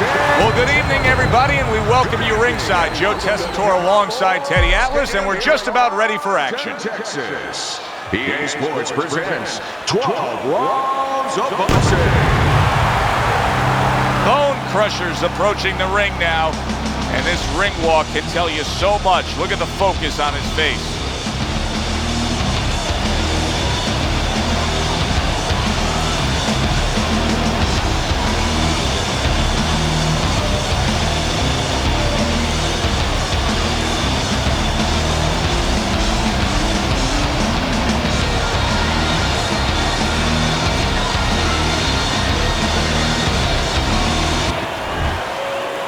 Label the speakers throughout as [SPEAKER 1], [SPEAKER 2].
[SPEAKER 1] Well, good evening, everybody, and we welcome you ringside. Joe Tessitore alongside Teddy Atlas, and we're just about ready for action.
[SPEAKER 2] Texas. EA Sports presents 12 rounds of boxing.
[SPEAKER 1] Bone Crushers approaching the ring now, and this ring walk can tell you so much. Look at the focus on his face.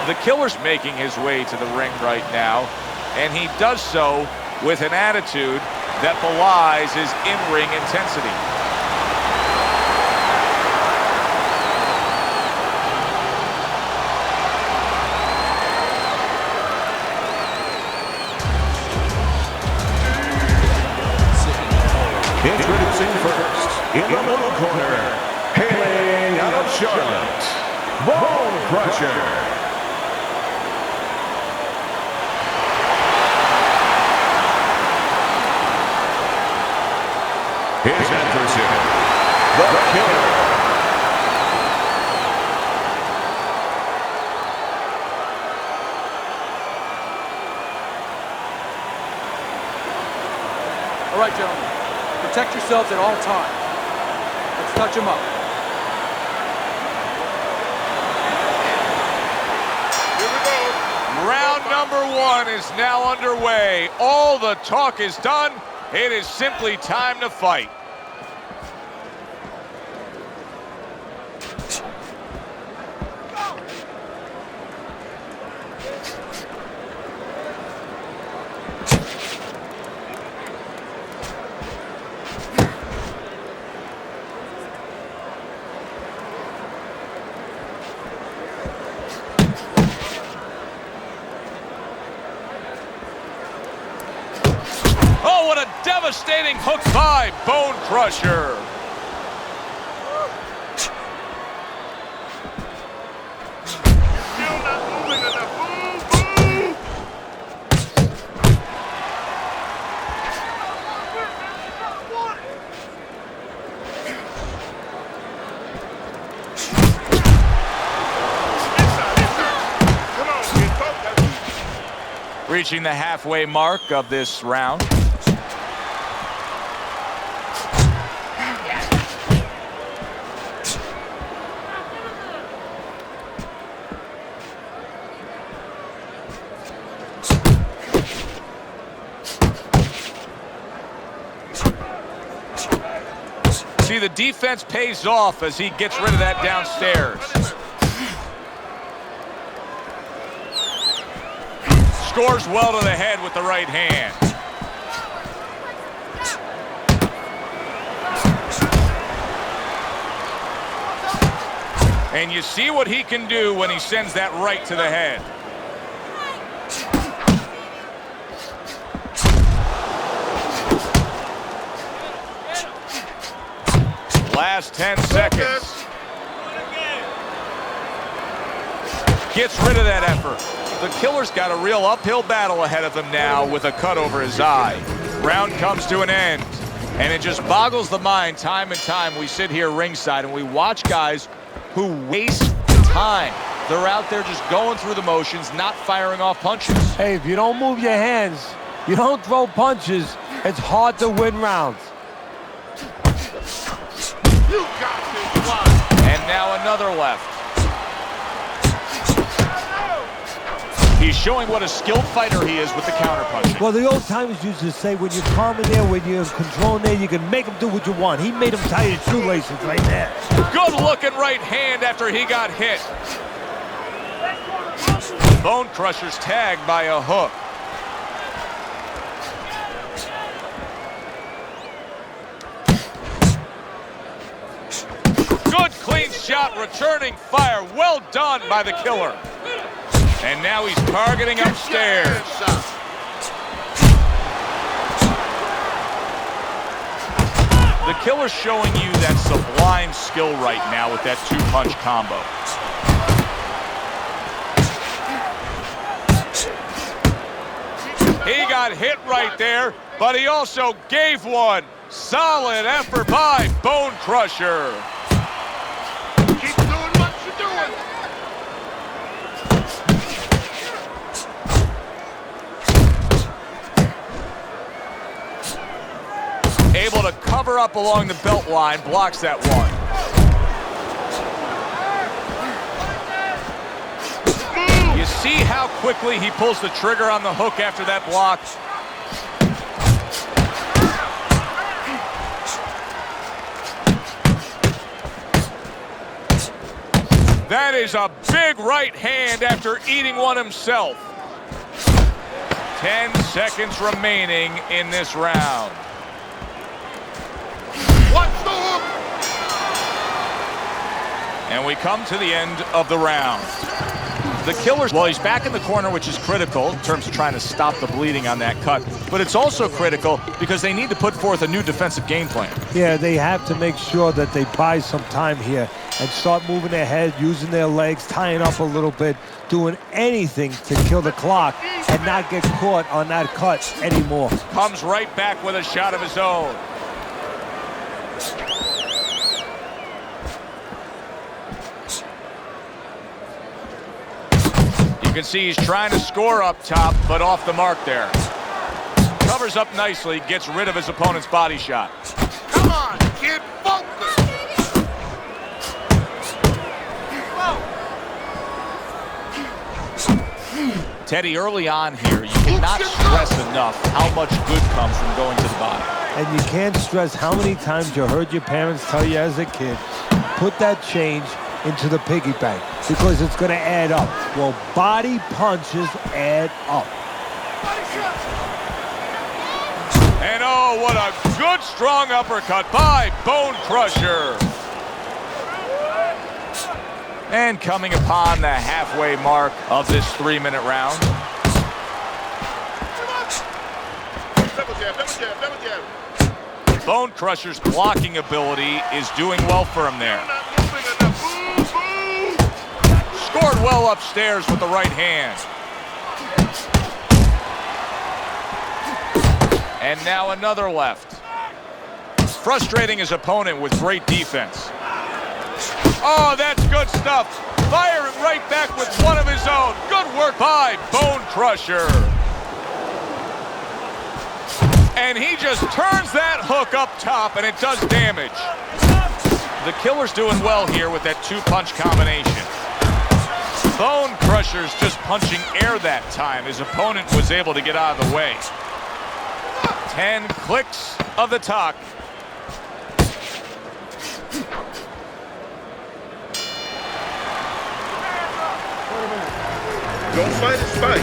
[SPEAKER 1] The Killer's making his way to the ring right now, and he does so with an attitude that belies his in-ring intensity.
[SPEAKER 2] Introducing first, in the middle corner, hailing out of Charlotte, Bone Crusher. His adversary, the Killer.
[SPEAKER 3] All right, gentlemen. Protect yourselves at all times. Let's touch him up.
[SPEAKER 1] Here we go. Round number one is now underway. All the talk is done. It is simply time to fight. Oh, what a devastating hook by Bone Crusher.
[SPEAKER 4] Still not moving enough. Move. Come on, get focused.
[SPEAKER 1] Reaching the halfway mark of this round. See, the defense pays off as he gets rid of that downstairs. Scores well to the head with the right hand. And you see what he can do when he sends that right to the head. Last 10 seconds. Gets rid of that effort. The Killer's got a real uphill battle ahead of him now with a cut over his eye. Round comes to an end, and it just boggles the mind time and time. We sit here ringside and we watch guys who waste time. They're out there just going through the motions, not firing off punches.
[SPEAKER 5] Hey, if you don't move your hands, you don't throw punches, it's hard to win rounds.
[SPEAKER 4] You got this one.
[SPEAKER 1] And now another left. He's showing what a skilled fighter he is with the counterpunching.
[SPEAKER 5] Well, the old timers used to say when you're calm in there, when you're controlling there, you can make him do what you want. He made him tie his shoelaces right there.
[SPEAKER 1] Good looking right hand after he got hit. Bone Crusher's tagged by a hook. Good clean shot, returning fire. Well done by the Killer. And now he's targeting upstairs. The Killer's showing you that sublime skill right now with that two-punch combo. He got hit right there, but he also gave one. Solid effort by Bone Crusher.
[SPEAKER 4] Keep doing what you're doing.
[SPEAKER 1] Able to cover up along the belt line, blocks that one. You see how quickly he pulls the trigger on the hook after that block? That is a big right hand after eating one himself. 10 seconds remaining in this round.
[SPEAKER 4] Watch the hook.
[SPEAKER 1] And we come to the end of the round. The Killers, well, he's back in the corner, which is critical in terms of trying to stop the bleeding on that cut. But it's also critical because they need to put forth a new defensive game plan.
[SPEAKER 5] Yeah, they have to make sure that they buy some time here and start moving their head, using their legs, tying up a little bit, doing anything to kill the clock and not get caught on that cut anymore.
[SPEAKER 1] Comes right back with a shot of his own. You can see he's trying to score up top, but off the mark there. Covers up nicely, gets rid of his opponent's body shot.
[SPEAKER 4] Come on, kid, focus.
[SPEAKER 1] Teddy, early on here, you cannot stress enough how much good comes from going to the body.
[SPEAKER 5] And you can't stress how many times you heard your parents tell you as a kid, put that change into the piggy bank because it's going to add up. Well, body punches add up.
[SPEAKER 1] And oh, what a good strong uppercut by Bone Crusher. And coming upon the halfway mark of this 3-minute round.
[SPEAKER 4] Double jab, double jab, double jab.
[SPEAKER 1] Bone Crusher's blocking ability is doing well for him there.
[SPEAKER 4] You're not moving enough. Boom, boom.
[SPEAKER 1] Scored well upstairs with the right hand. And now another left. Frustrating his opponent with great defense. Oh, that's good stuff. Firing right back with one of his own. Good work by Bone Crusher. And he just turns that hook up top, and it does damage. The Killer's doing well here with that two-punch combination. Bone Crusher's just punching air that time. His opponent was able to get out of the way. 10 clicks of the talk.
[SPEAKER 4] Don't fight, it's fight.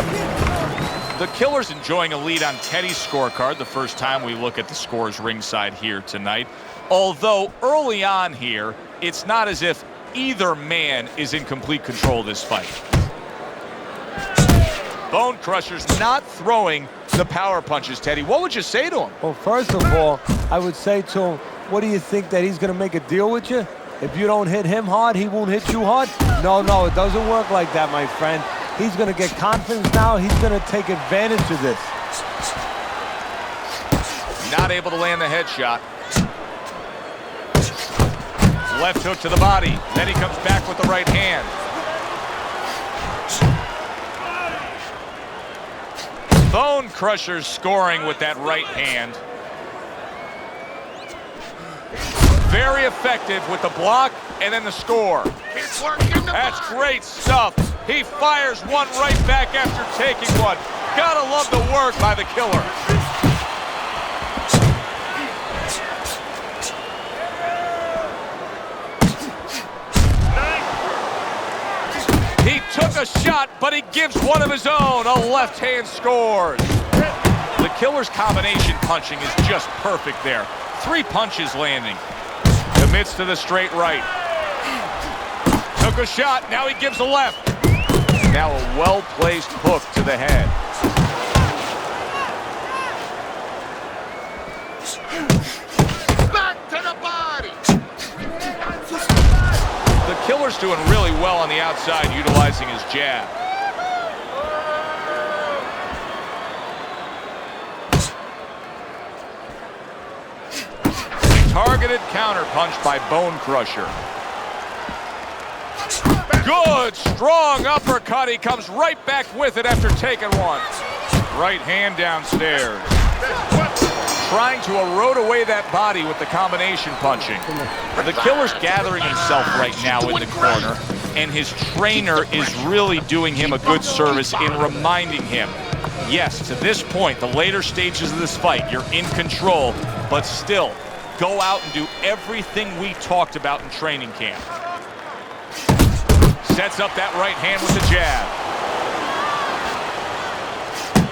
[SPEAKER 1] The Killer's enjoying a lead on Teddy's scorecard the first time we look at the scores ringside here tonight. Although early on here, it's not as if either man is in complete control of this fight. Bone Crusher's not throwing the power punches, Teddy. What would you say to him?
[SPEAKER 5] Well, first of all, I would say to him, what do you think, that he's going to make a deal with you? If you don't hit him hard, he won't hit you hard? No, it doesn't work like that, my friend. He's going to get confidence now. He's going to take advantage of this.
[SPEAKER 1] Not able to land the headshot. Left hook to the body. Then he comes back with the right hand. Bone Crusher's scoring with that right hand. Very effective with the block and then the score.
[SPEAKER 4] It's working the
[SPEAKER 1] That's
[SPEAKER 4] body.
[SPEAKER 1] great stuff. He fires one right back after taking one. Gotta love the work by the Killer. He took a shot, but he gives one of his own. A left hand scores. The Killer's combination punching is just perfect there. 3 punches landing. Commits to the straight right. Took a shot, now he gives a left. Now a well-placed hook to the head.
[SPEAKER 4] Back to the body.
[SPEAKER 1] The Killer's doing really well on the outside, utilizing his jab. Targeted counterpunch by Bone Crusher. Good, strong uppercut. He comes right back with it after taking one. Right hand downstairs. Trying to erode away that body with the combination punching. The Killer's gathering himself right now in the corner, and his trainer is really doing him a good service in reminding him, yes, to this point, the later stages of this fight, you're in control, but still, go out and do everything we talked about in training camp. Sets up that right hand with the jab.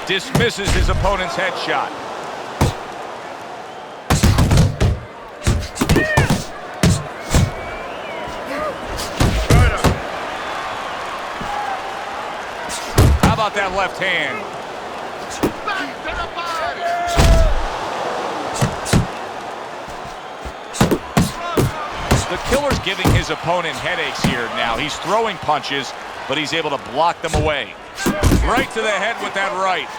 [SPEAKER 1] Dismisses his opponent's headshot. How about that left hand? The Killer's giving his opponent headaches here now. He's throwing punches, but he's able to block them away. Right to the head with that right.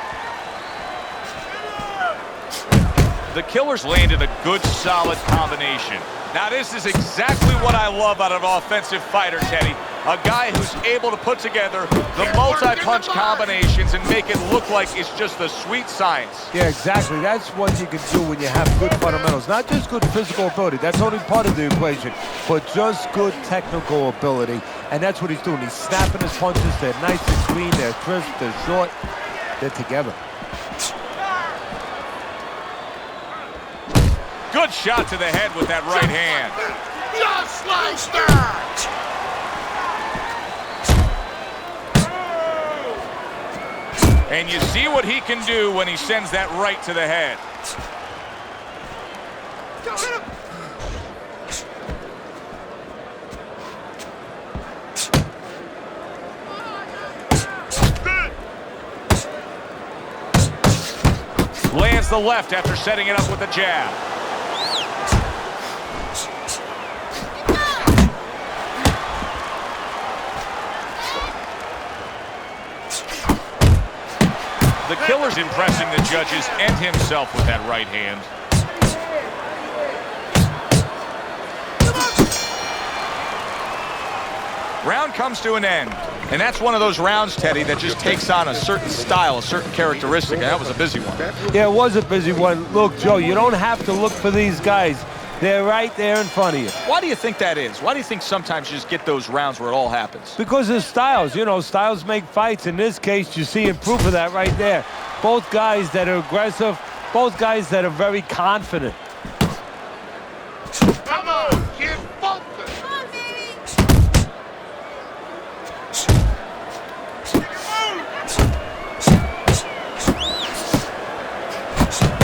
[SPEAKER 1] The Killer's landed a good, solid combination. Now, this is exactly what I love out of an offensive fighter, Teddy. A guy who's able to put together the multi-punch combinations and make it look like it's just the sweet science.
[SPEAKER 5] Yeah, exactly. That's what you can do when you have good fundamentals. Not just good physical ability. That's only part of the equation. But just good technical ability. And that's what he's doing. He's snapping his punches. They're nice and clean. They're crisp. They're short. They're together.
[SPEAKER 1] Good shot to the head with that right hand.
[SPEAKER 4] Just like that!
[SPEAKER 1] And you see what he can do when he sends that right to the head. Lands the left after setting it up with a jab. The Killer's impressing the judges and himself with that right hand. Round comes to an end. And that's one of those rounds, Teddy, that just takes on a certain style, a certain characteristic. And that was a busy one.
[SPEAKER 5] Yeah, it was a busy one. Look, Joe, you don't have to look for these guys. They're right there in front of you.
[SPEAKER 1] Why do you think that is? Why do you think sometimes you just get those rounds where it all happens?
[SPEAKER 5] Because of styles. You know, styles make fights. In this case, you see proof of that right there. Both guys that are aggressive, both guys that are very confident.
[SPEAKER 4] Come on, kid, focus! Come on, baby!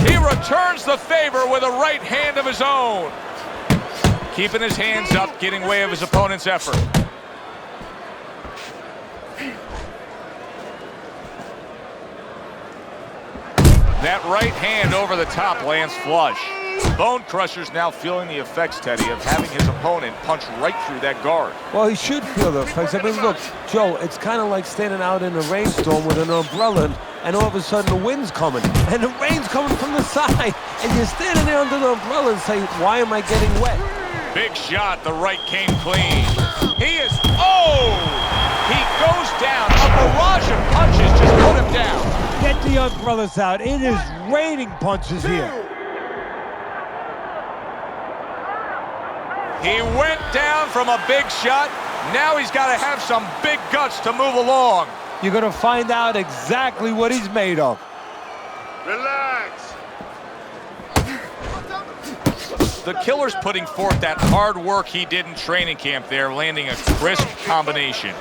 [SPEAKER 1] He returns the favor with a right hand of his own. Keeping his hands up, getting way of his opponent's effort. That right hand over the top lands flush. Bone Crusher's now feeling the effects, Teddy, of having his opponent punch right through that guard.
[SPEAKER 5] Well, he should feel the effects. I mean, look, Joe, it's kind of like standing out in a rainstorm with an umbrella, and all of a sudden the wind's coming, and the rain's coming from the side, and you're standing there under the umbrella and say, why am I getting wet?
[SPEAKER 1] Big shot, the right came clean. He is, oh! He goes down. A barrage of punches just put him down.
[SPEAKER 5] Get the umbrellas out. It is raining punches here.
[SPEAKER 1] He went down from a big shot. Now he's got to have some big guts to move along.
[SPEAKER 5] You're going to find out exactly what he's made of.
[SPEAKER 4] Relax!
[SPEAKER 1] The Killer's putting forth that hard work he did in training camp there, landing a crisp combination.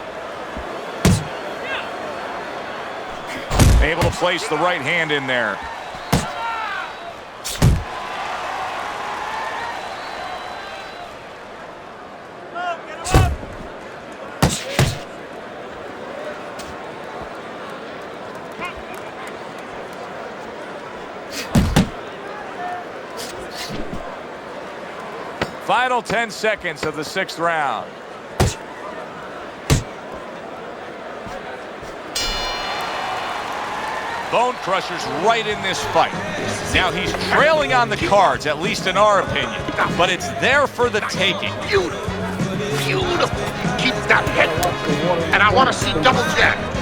[SPEAKER 1] Able to place the right hand in there. Final 10 seconds of the 6th round. Bone Crusher's right in this fight. Now he's trailing on the cards, at least in our opinion, but it's there for the taking.
[SPEAKER 4] Beautiful. Beautiful. Keep that head. And I want to see double jab.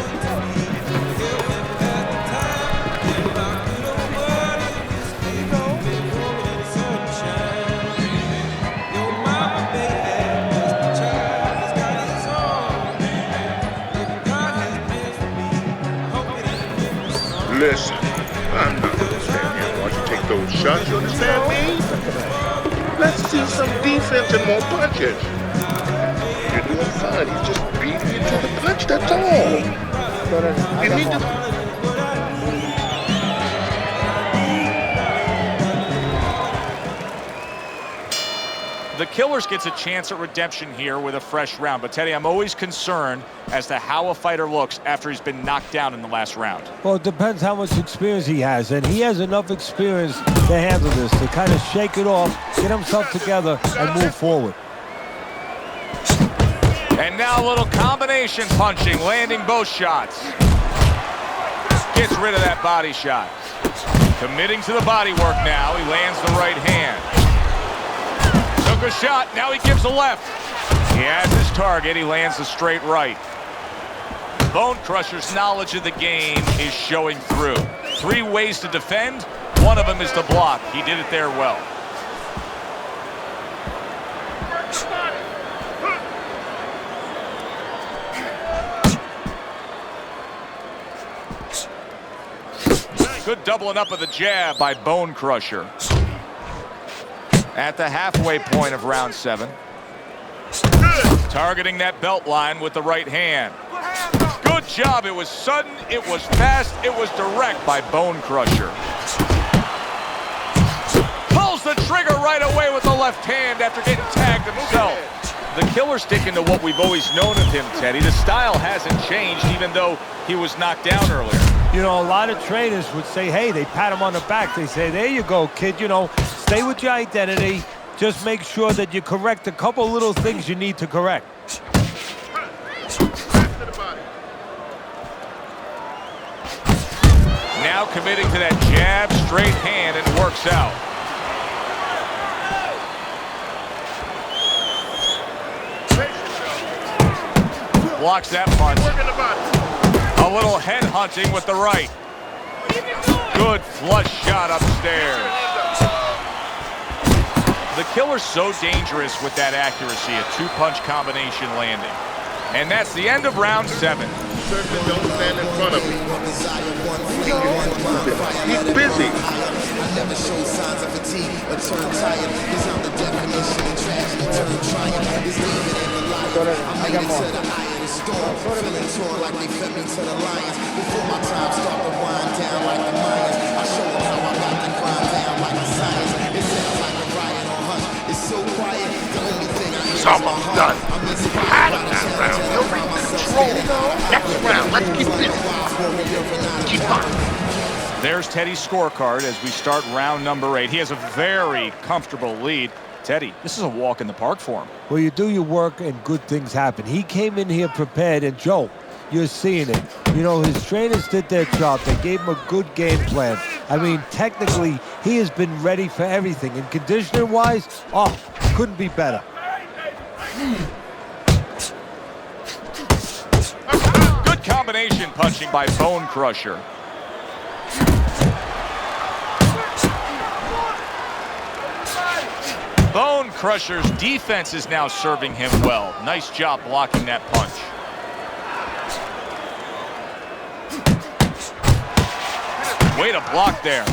[SPEAKER 4] Listen, I'm not going to stand here and watch you take those shots, you understand me? Let's see some defense and more punches. You're doing fine, he's just beating you to the punch, that's all. You need to...
[SPEAKER 1] The Killers gets a chance at redemption here with a fresh round. But, Teddy, I'm always concerned as to how a fighter looks after he's been knocked down in the last round.
[SPEAKER 5] Well, it depends how much experience he has. And he has enough experience to handle this, to kind of shake it off, get himself together, and move forward.
[SPEAKER 1] And now a little combination punching, landing both shots. Gets rid of that body shot. Committing to the body work now. He lands the right hand. Took a shot, now he gives a left. He has his target, he lands the straight right. Bone Crusher's knowledge of the game is showing through. 3 ways to defend, one of them is to block. He did it there well. Good doubling up of the jab by Bone Crusher. At the halfway point of round 7. Targeting that belt line with the right hand. Good job. It was sudden, it was fast, it was direct by Bone Crusher. Pulls the trigger right away with the left hand after getting tagged himself. The Killer's sticking to what we've always known of him, Teddy. The style hasn't changed even though he was knocked down earlier.
[SPEAKER 5] You know, a lot of trainers would say, hey, they pat him on the back. They say, there you go, kid. You know, stay with your identity. Just make sure that you correct a couple little things you need to correct.
[SPEAKER 1] Now committing to that jab, straight hand, and it works out. Blocks that punch. A little head hunting with the right. Good flush shot upstairs. The Killer's so dangerous with that accuracy, a 2-punch combination landing. And that's the end of round 7.
[SPEAKER 4] Certainly don't stand in front of me. He's busy.
[SPEAKER 6] I never show signs of fatigue or turn tired, cause I'm the definition of tragedy, turn triumph. This David and the lion, I made it to the eye of the storm, feeling torn like they fed me to the lions. Before my time start to wind down like the Mayans, I show them how I got the grind down like the science. It sounds like a riot on hush, it's so quiet, the only thing I hear is my heart.
[SPEAKER 4] Done. Had him that round. He'll be in control. Next round, let's keep this. Keep on.
[SPEAKER 1] There's Teddy's scorecard as we start round number 8. He has a very comfortable lead. Teddy, this is a walk in the park for him.
[SPEAKER 5] Well, you do your work and good things happen. He came in here prepared, and Joe, you're seeing it. You know, his trainers did their job. They gave him a good game plan. I mean, technically, he has been ready for everything. And conditioning-wise, oh, couldn't be better.
[SPEAKER 1] Good combination punching by Bone Crusher. Bone Crusher's defense is now serving him well. Nice job blocking that punch. Way to block there.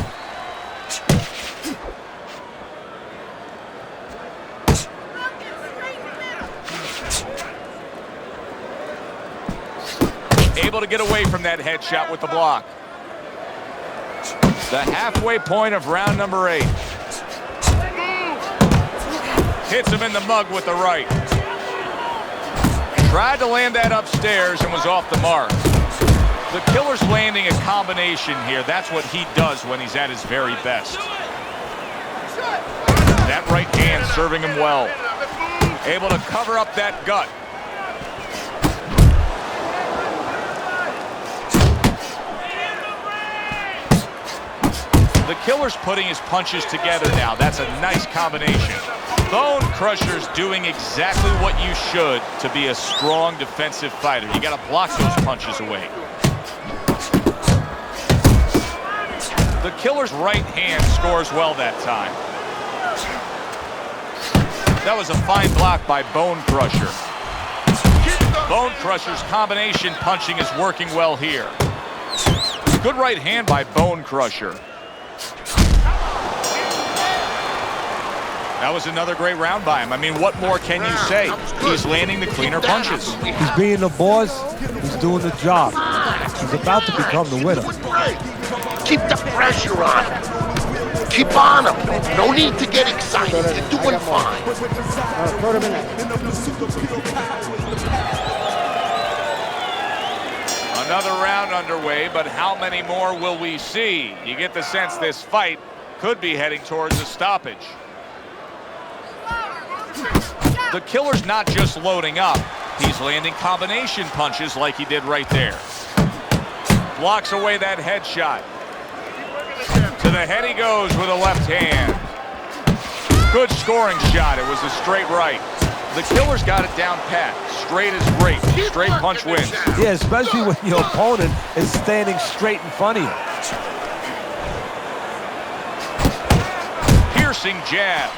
[SPEAKER 1] Able to get away from that headshot with the block. The halfway point of round number 8. Hits him in the mug with the right. Tried to land that upstairs and was off the mark. The Killer's landing a combination here. That's what he does when he's at his very best. That right hand serving him well. Able to cover up that gut. The Killer's putting his punches together now. That's a nice combination. Bone Crusher's doing exactly what you should to be a strong defensive fighter. You got to block those punches away. The Killer's right hand scores well that time. That was a fine block by Bone Crusher. Bone Crusher's combination punching is working well here. Good right hand by Bone Crusher. That was another great round by him. I mean, what more can you say? He's landing the cleaner punches.
[SPEAKER 5] He's being the boss. He's doing the job. He's about to become the winner.
[SPEAKER 4] Keep the pressure on him. Keep on him. No need to get excited. You're doing fine.
[SPEAKER 1] Another round underway, but how many more will we see? You get the sense this fight could be heading towards a stoppage. The Killer's not just loading up. He's landing combination punches like he did right there. Blocks away that headshot. To the head he goes with a left hand. Good scoring shot. It was a straight right. The Killer's got it down pat. Straight is great. Straight punch wins.
[SPEAKER 5] Yeah, especially when your opponent is standing straight in front of you.
[SPEAKER 1] Piercing jab.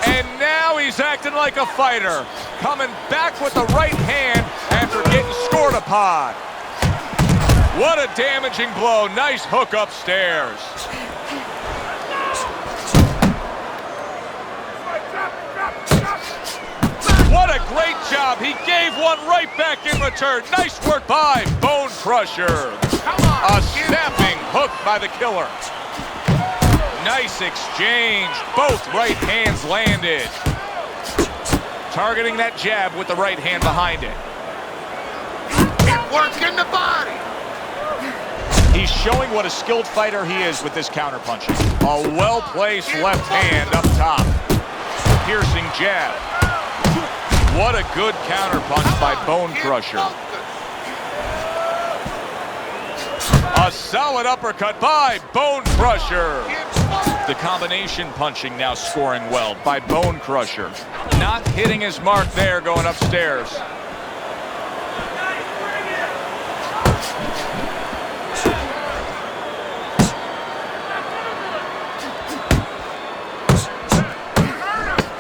[SPEAKER 1] And now he's acting like a fighter. Coming back with the right hand after getting scored upon. What a damaging blow. Nice hook upstairs. What a great job. He gave one right back in return. Nice work by Bone Crusher. A snapping hook by the Killer. Nice exchange. Both right hands landed. Targeting that jab with the right hand behind it.
[SPEAKER 4] Keep working the body.
[SPEAKER 1] He's showing what a skilled fighter he is with this counterpunching. A well-placed left hand up top. Piercing jab. What a good counterpunch by Bone Crusher. A solid uppercut by Bone Crusher. The combination punching now scoring well by Bone Crusher. Not hitting his mark there going upstairs.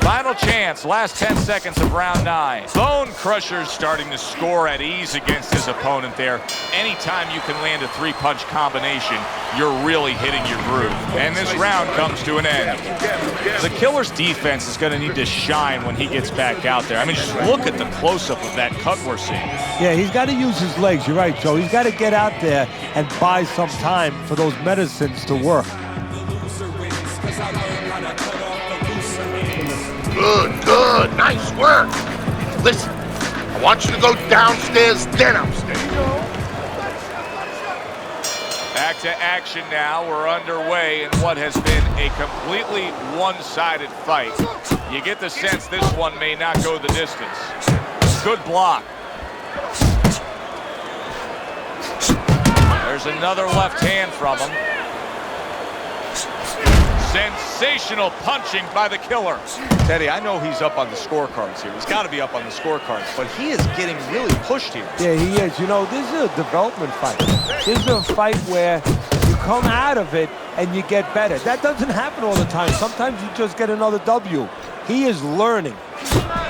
[SPEAKER 1] Final chance, last 10 seconds of round 9. Bone Crusher's starting to score at ease against his opponent there. Anytime you can land a 3-punch combination, you're really hitting your groove. And this round comes to an end. The Killer's defense is going to need to shine when he gets back out there. I mean, just look at the close-up of that cut we're seeing.
[SPEAKER 5] Yeah, he's got to use his legs. You're right, Joe. He's got to get out there and buy some time for those medicines to work.
[SPEAKER 4] Good, good. Nice work. Listen, I want you to go downstairs, then upstairs.
[SPEAKER 1] Back to action now. We're underway in what has been a completely one-sided fight. You get the sense this one may not go the distance. Good block. There's another left hand from him. Sensational punching by the Killer. Teddy, I know he's up on the scorecards here. He's got to be up on the scorecards, but he is getting really pushed here.
[SPEAKER 5] Yeah, he is. You know, this is a development fight. This is a fight where you come out of it and you get better. That doesn't happen all the time. Sometimes you just get another W. He is learning.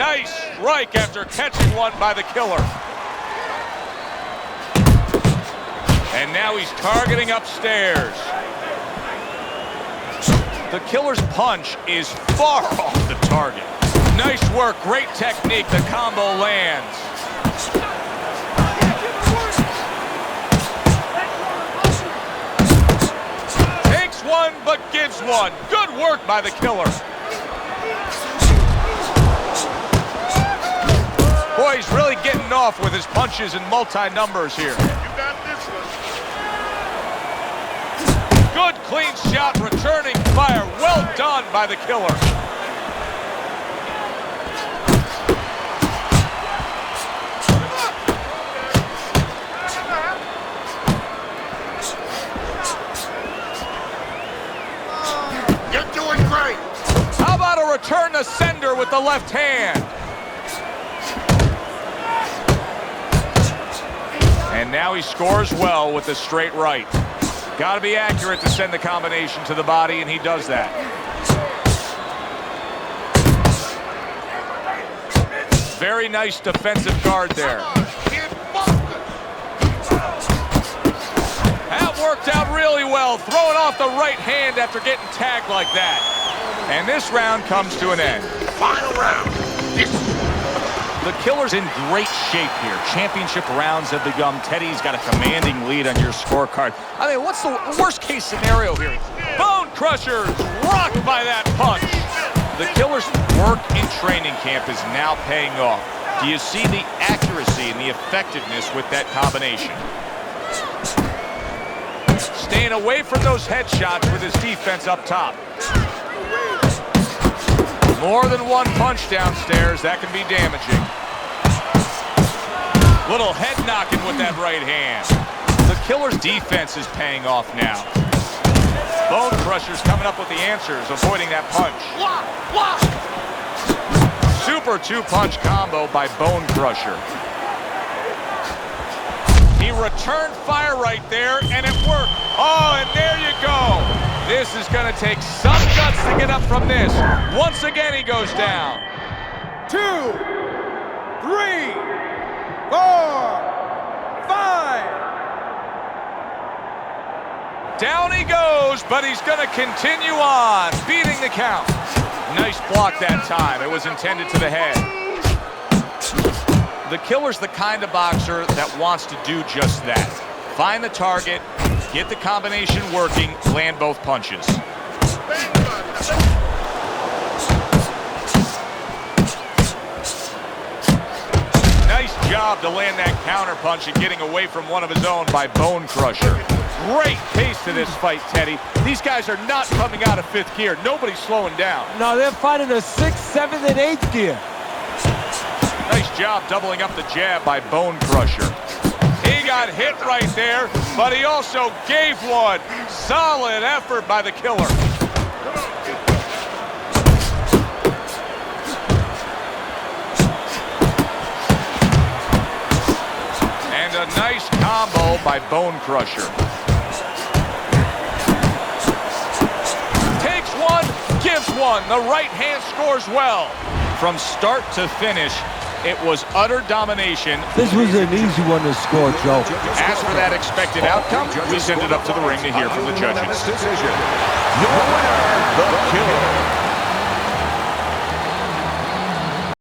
[SPEAKER 1] Nice strike after catching one by the Killer. And now he's targeting upstairs. The Killer's punch is far off the target. Nice work, great technique, the combo lands. Takes one, but gives one. Good work by the Killer. Boy, he's really getting off with his punches and multi-numbers here.
[SPEAKER 4] You got this one.
[SPEAKER 1] Good clean shot, returning fire. Well done by the Killer. with the left hand. And now he scores well with the straight right. Got to be accurate to send the combination to the body, and he does that. Very nice defensive guard there. That worked out really well, throwing off the right hand after getting tagged like that. And this round comes to an end.
[SPEAKER 4] Final round.
[SPEAKER 1] The Killer's in great shape here. Championship rounds have begun. Teddy's got a commanding lead on your scorecard. I mean, what's the worst case scenario here? Bone Crushers rocked by that punch. The Killer's work in training camp is now paying off. Do you see the accuracy and the effectiveness with that combination? Staying away from those headshots with his defense up top. More than one punch downstairs, that can be damaging. Little head knocking with that right hand. The Killer's defense is paying off now. Bone Crusher's coming up with the answers, avoiding that punch. Super two-punch combo by Bone Crusher. He returned fire right there, and it worked. Oh, and there you go. This is going to take some guts to get up from this. Once again, he goes down.
[SPEAKER 3] 2, 3, 4, 5.
[SPEAKER 1] Down he goes, but he's going to continue on, beating the count. Nice block that time. It was intended to the head. The Killer's the kind of boxer that wants to do just that. Find the target, get the combination working, land both punches. Nice job to land that counter punch and getting away from one of his own by Bone Crusher. Great pace to this fight, Teddy. These guys are not coming out of fifth gear. Nobody's slowing down.
[SPEAKER 5] No, they're fighting a 6th, 7th, and 8th gear.
[SPEAKER 1] Nice job doubling up the jab by Bone Crusher. He got hit right there, but he also gave one. Solid effort by the Killer. And a nice combo by Bone Crusher. Takes one, gives one. The right hand scores well. From start to finish, it was utter domination.
[SPEAKER 5] This was an easy one to score, Joe.
[SPEAKER 1] As for that expected outcome, we send it up to the ring to hear from the judges.
[SPEAKER 2] Decision. Your winner, the Killer.